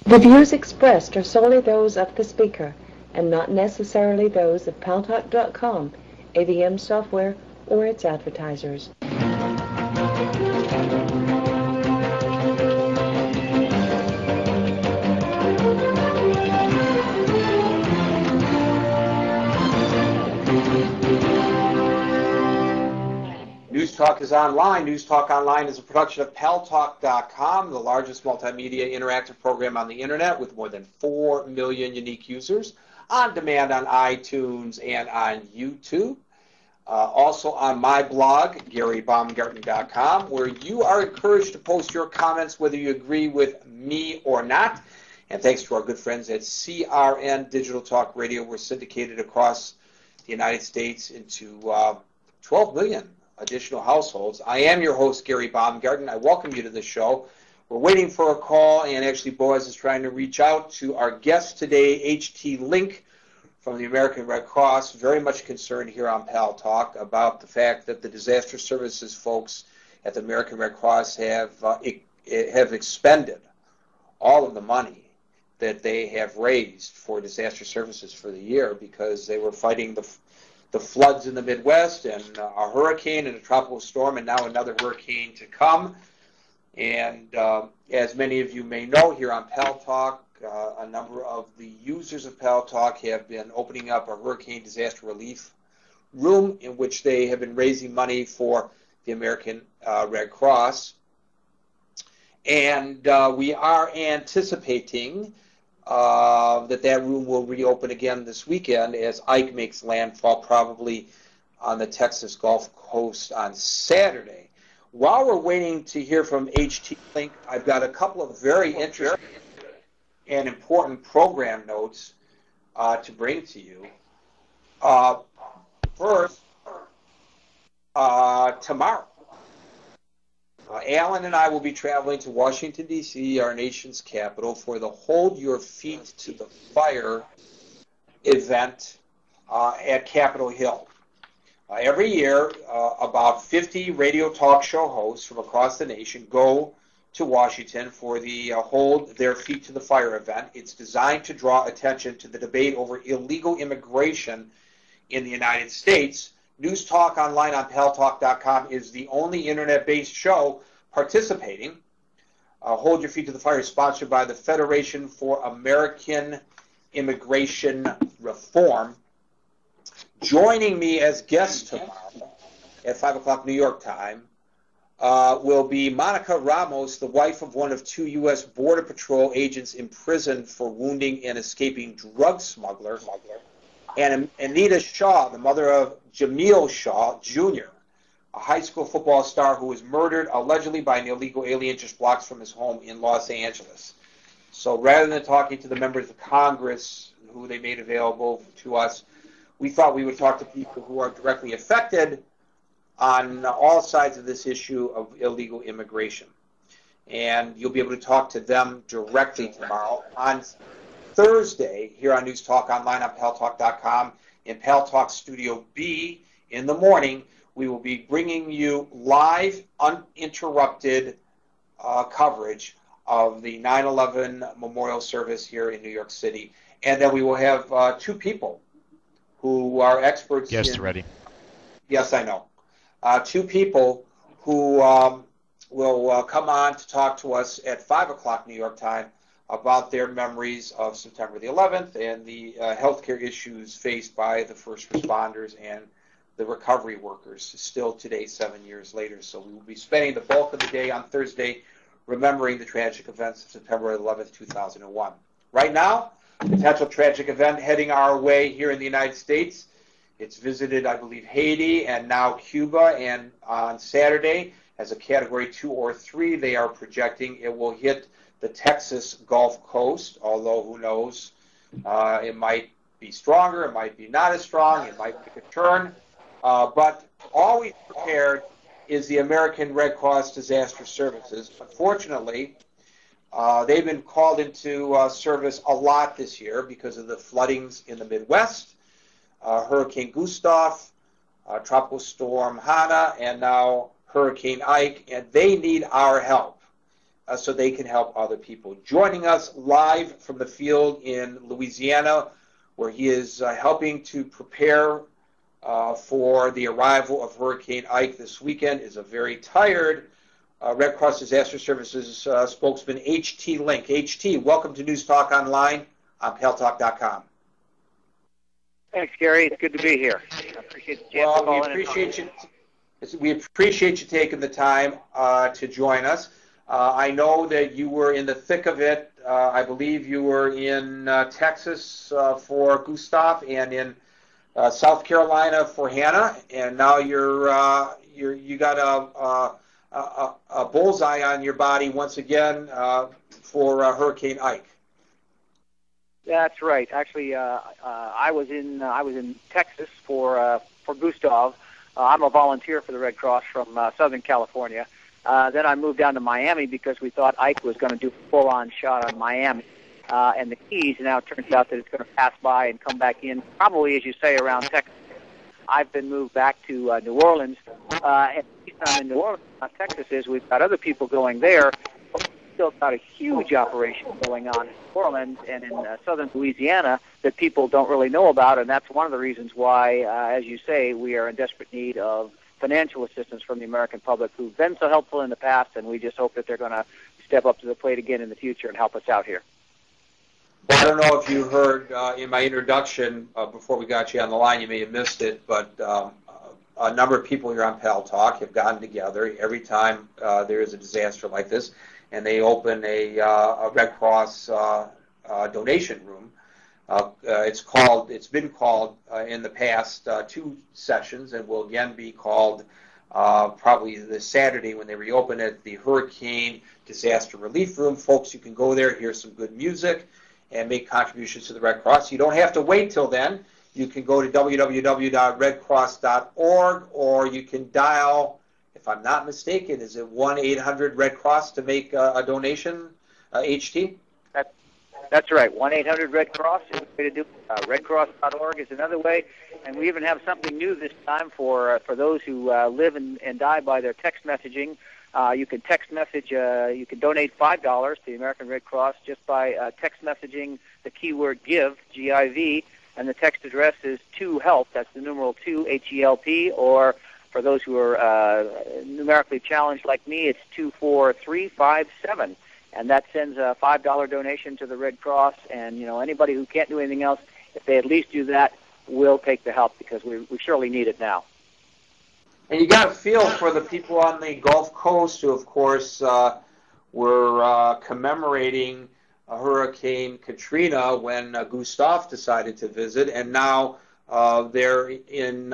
The views expressed are solely those of the speaker and not necessarily those of Paltalk.com, AVM software, or its advertisers. News Talk is online. News Talk Online is a production of Paltalk.com, the largest multimedia interactive program on the internet with more than 4 million unique users, on demand on iTunes and on YouTube. Also on my blog, GaryBaumgarten.com, where you are encouraged to post your comments whether you agree with me or not. And thanks to our good friends at CRN Digital Talk Radio, we're syndicated across the United States into 12 million additional households. I am your host, Gary Baumgarten. I welcome you to the show. We're waiting for a call, and actually Boaz is trying to reach out to our guest today, H.T. Linke from the American Red Cross, very much concerned here on Paltalk about the fact that the disaster services folks at the American Red Cross have expended all of the money that they have raised for disaster services for the year because they were fighting the floods in the Midwest and a hurricane and a tropical storm and now another hurricane to come. And as many of you may know here on Paltalk, a number of the users of Paltalk have been opening up a hurricane disaster relief room in which they have been raising money for the American Red Cross. And we are anticipating that room will reopen again this weekend as Ike makes landfall probably on the Texas Gulf Coast on Saturday. While we're waiting to hear from H.T. Linke, I've got a couple of very interesting and important program notes to bring to you. First, tomorrow, Alan and I will be traveling to Washington, D.C., our nation's capital, for the Hold Your Feet to the Fire event at Capitol Hill. Every year, about 50 radio talk show hosts from across the nation go to Washington for the Hold Their Feet to the Fire event. It's designed to draw attention to the debate over illegal immigration in the United States. News Talk Online on Paltalk.com is the only internet-based show participating. Hold Your Feet to the Fire is sponsored by the Federation for American Immigration Reform. Joining me as guests tomorrow at 5 o'clock New York time will be Monica Ramos, the wife of one of 2 U.S. Border Patrol agents imprisoned for wounding an escaping drug smuggler, and Anita Shaw, the mother of Jamil Shaw, Jr., a high school football star who was murdered allegedly by an illegal alien just blocks from his home in Los Angeles. So rather than talking to the members of Congress who they made available to us, we thought we would talk to people who are directly affected on all sides of this issue of illegal immigration. And you'll be able to talk to them directly tomorrow. On Thursday, here on News Talk Online on Paltalk.com, in Paltalk Studio B in the morning, we will be bringing you live, uninterrupted coverage of the 9/11 memorial service here in New York City. And then we will have 2 people who are experts Guests ready. Yes, I know. 2 people who will come on to talk to us at 5 o'clock New York time about their memories of September the 11th and the healthcare issues faced by the first responders and the recovery workers still today, 7 years later. So we will be spending the bulk of the day on Thursday remembering the tragic events of September 11th, 2001. Right now, a potential tragic event heading our way here in the United States. It's visited, I believe, Haiti and now Cuba, and on Saturday, as a Category 2 or 3, they are projecting it will hit the Texas Gulf Coast, although who knows, it might be stronger, it might be not as strong, it might take a turn, but always prepared is the American Red Cross Disaster Services. Unfortunately, they've been called into service a lot this year because of the floodings in the Midwest, Hurricane Gustav, Tropical Storm Hanna, and now Hurricane Ike, and they need our help. so they can help other people. Joining us live from the field in Louisiana, where he is helping to prepare for the arrival of Hurricane Ike this weekend, is a very tired Red Cross Disaster Services spokesman, H.T. Linke. H.T., welcome to News Talk Online on Paltalk.com. Thanks, Gary. It's good to be here. I appreciate the chance to call in. We appreciate you taking the time to join us. I know that you were in the thick of it. I believe you were in Texas for Gustav and in South Carolina for Hanna, and now you got a bullseye on your body once again for Hurricane Ike. That's right. Actually, I was in Texas for Gustav. I'm a volunteer for the Red Cross from Southern California. Then I moved down to Miami because we thought Ike was going to do a full-on shot on Miami and the Keys. Now it turns out that it's going to pass by and come back in, probably, as you say, around Texas. I've been moved back to New Orleans. And the reason I'm in New Orleans, not Texas, is we've got other people going there. We've still got a huge operation going on in New Orleans and in southern Louisiana that people don't really know about, and that's one of the reasons why, as you say, we are in desperate need of financial assistance from the American public, who've been so helpful in the past, and we just hope that they're going to step up to the plate again in the future and help us out here. Well, I don't know if you heard in my introduction before we got you on the line, you may have missed it, but a number of people here on Paltalk have gotten together every time there is a disaster like this, and they open a Red Cross donation room. It's been called in the past 2 sessions, and will again be called probably this Saturday when they reopen it, the Hurricane Disaster Relief Room. Folks, you can go there, hear some good music, and make contributions to the Red Cross. You don't have to wait till then. You can go to www.redcross.org, or you can dial, if I'm not mistaken, is it 1-800-RED-CROSS to make a donation, HT? That's right. 1-800-RED-CROSS is the way to do it. Redcross.org is another way. And we even have something new this time for those who live and die by their text messaging. You can text message, you can donate $5 to the American Red Cross just by text messaging the keyword GIVE, G-I-V, and the text address is 2HELP. That's the numeral 2, H-E-L-P, or for those who are numerically challenged like me, it's 24357. And that sends a $5 donation to the Red Cross. And, anybody who can't do anything else, if they at least do that, will take the help because we surely need it now. And you got a feel for the people on the Gulf Coast who, of course, were commemorating Hurricane Katrina when Gustav decided to visit. And now they're in